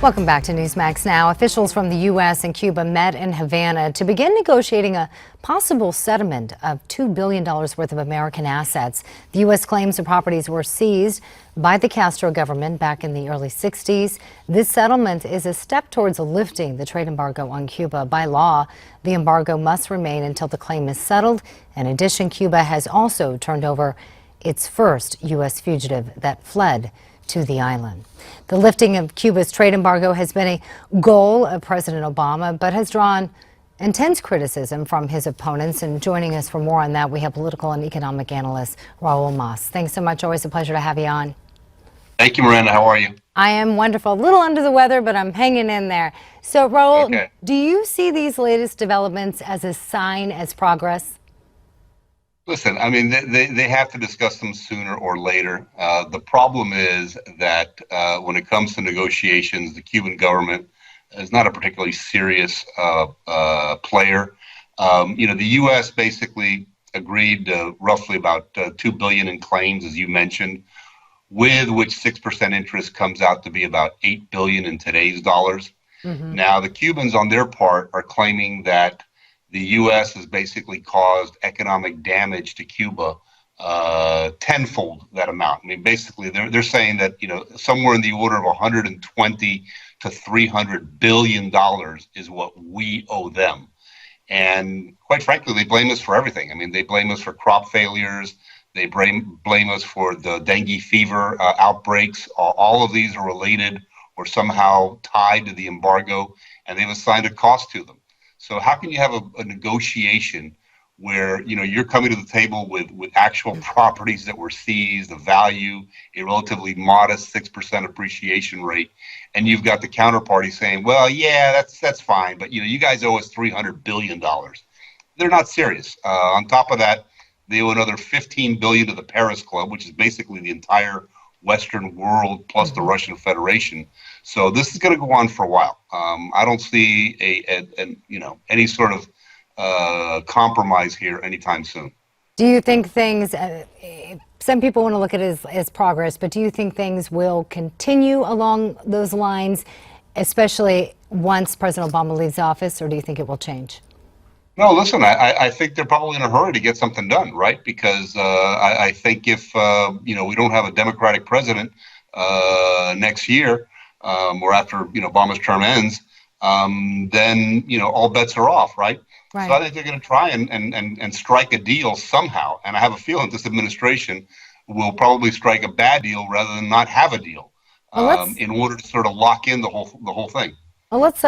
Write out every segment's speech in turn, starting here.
Welcome back to Newsmax Now. Officials from the U.S. and Cuba met in Havana to begin negotiating a possible settlement of $2 billion worth of American assets. The U.S. claims the properties were seized by the Castro government back in the early 60s. This settlement is a step towards lifting the trade embargo on Cuba. By law, the embargo must remain until the claim is settled. In addition, Cuba has also turned over its first U.S. fugitive that fled to the island. The lifting of Cuba's trade embargo has been a goal of President Obama, but has drawn intense criticism from his opponents. And joining us for more on that, we have political and economic analyst Raul Mas. Thanks so much. Always a pleasure to have you on. Thank you, Miranda. How are you? I am wonderful. A little under the weather, but I'm hanging in there. So, Raul, Do you see these latest developments as a sign as progress? Listen, I mean, they have to discuss them sooner or later. The problem is that when it comes to negotiations, the Cuban government is not a particularly serious player. The U.S. basically agreed roughly about $2 billion in claims, as you mentioned, with which 6% interest comes out to be about $8 billion in today's dollars. Mm-hmm. Now, the Cubans on their part are claiming that the U.S. has basically caused economic damage to Cuba tenfold that amount. I mean, basically, they're saying that somewhere in the order of 120 to 300 billion dollars is what we owe them. And quite frankly, they blame us for everything. I mean, they blame us for crop failures. They blame us for the dengue fever outbreaks. All of these are related or somehow tied to the embargo, and they've assigned a cost to them. So how can you have a negotiation where you're coming to the table with actual properties that were seized, the value, a relatively modest 6% appreciation rate, and you've got the counterparty saying, well, yeah, that's fine, but you guys owe us $300 billion. They're not serious. On top of that, they owe another $15 billion to the Paris Club, which is basically the entire Western world plus the Russian Federation. So this is going to go on for a while. I don't see any sort of compromise here anytime soon. Do you think things? Some people want to look at it as progress, but do you think things will continue along those lines, especially once President Obama leaves office, or do you think it will change? No, listen, I think they're probably in a hurry to get something done, right? Because I think if, we don't have a Democratic president next year or after, Obama's term ends, then, all bets are off, right? So I think they're going to try and strike a deal somehow. And I have a feeling this administration will probably strike a bad deal rather than not have a deal in order to sort of lock in the whole thing. Well, let's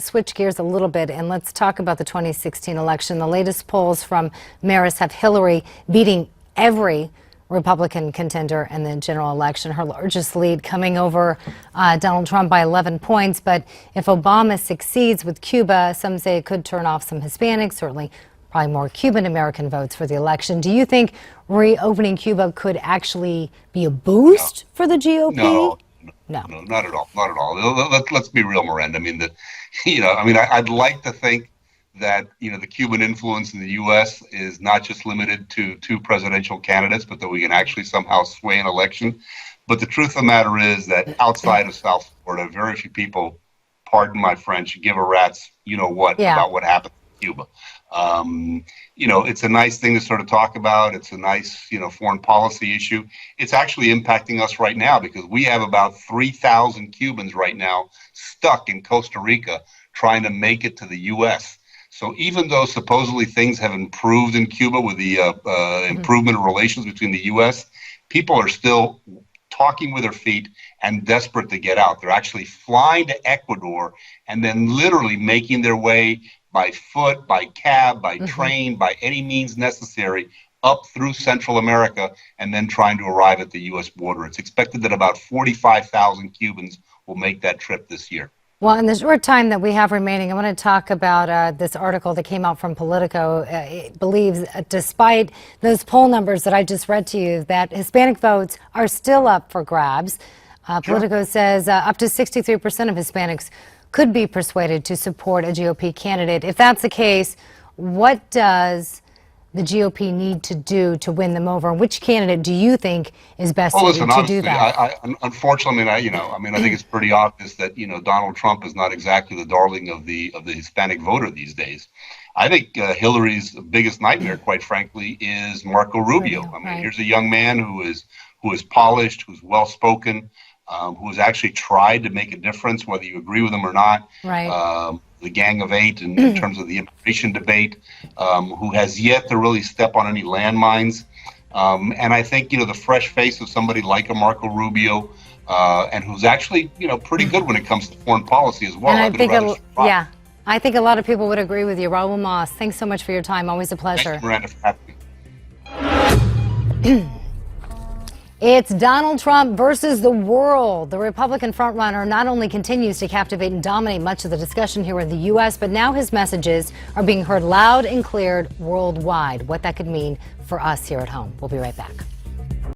switch gears a little bit and let's talk about the 2016 election. The latest polls from Marist have Hillary beating every Republican contender in the general election, her largest lead coming over Donald Trump by 11 points. But if Obama succeeds with Cuba, some say it could turn off some Hispanics, certainly probably more Cuban-American votes for the election. Do you think reopening Cuba could actually be a boost for the GOP? No, not at all. Not at all. Let's be real, Miranda. I mean, I'd like to think that, the Cuban influence in the U.S. is not just limited to two presidential candidates, but that we can actually somehow sway an election. But the truth of the matter is that outside of South Florida, very few people, pardon my French, give a rat's about what happened in Cuba. It's a nice thing to sort of talk about. It's a nice, foreign policy issue. It's actually impacting us right now because we have about 3,000 Cubans right now stuck in Costa Rica trying to make it to the U.S. So even though supposedly things have improved in Cuba with the improvement of relations between the U.S., people are still talking with their feet and desperate to get out. They're actually flying to Ecuador and then literally making their way by foot, by cab, by train, by any means necessary up through Central America and then trying to arrive at the U.S. border. It's expected that about 45,000 Cubans will make that trip this year. Well, in the short time that we have remaining, I want to talk about this article that came out from Politico. It believes, despite those poll numbers that I just read to you, that Hispanic votes are still up for grabs. Politico says up to 63% of Hispanics could be persuaded to support a GOP candidate. If that's the case, what does the GOP need to do to win them over? And which candidate do you think is best Well, suited listen, to honestly, do that? I unfortunately, I think it's pretty obvious that Donald Trump is not exactly the darling of the Hispanic voter these days. I think Hillary's biggest nightmare, quite frankly, is Marco Rubio. I mean, right. here's a young man who is polished, who's well spoken, who has actually tried to make a difference, whether you agree with him or not. Right. The Gang of Eight, in terms of the immigration debate, who has yet to really step on any landmines. And I think, the fresh face of somebody like a Marco Rubio, and who's actually, pretty good when it comes to foreign policy as well. And I think a lot of people would agree with you. Raul Mas, thanks so much for your time. Always a pleasure. Thank you, Miranda, for having me. It's Donald Trump versus the world. The Republican frontrunner not only continues to captivate and dominate much of the discussion here in the U.S., but now his messages are being heard loud and clear worldwide. What that could mean for us here at home. We'll be right back.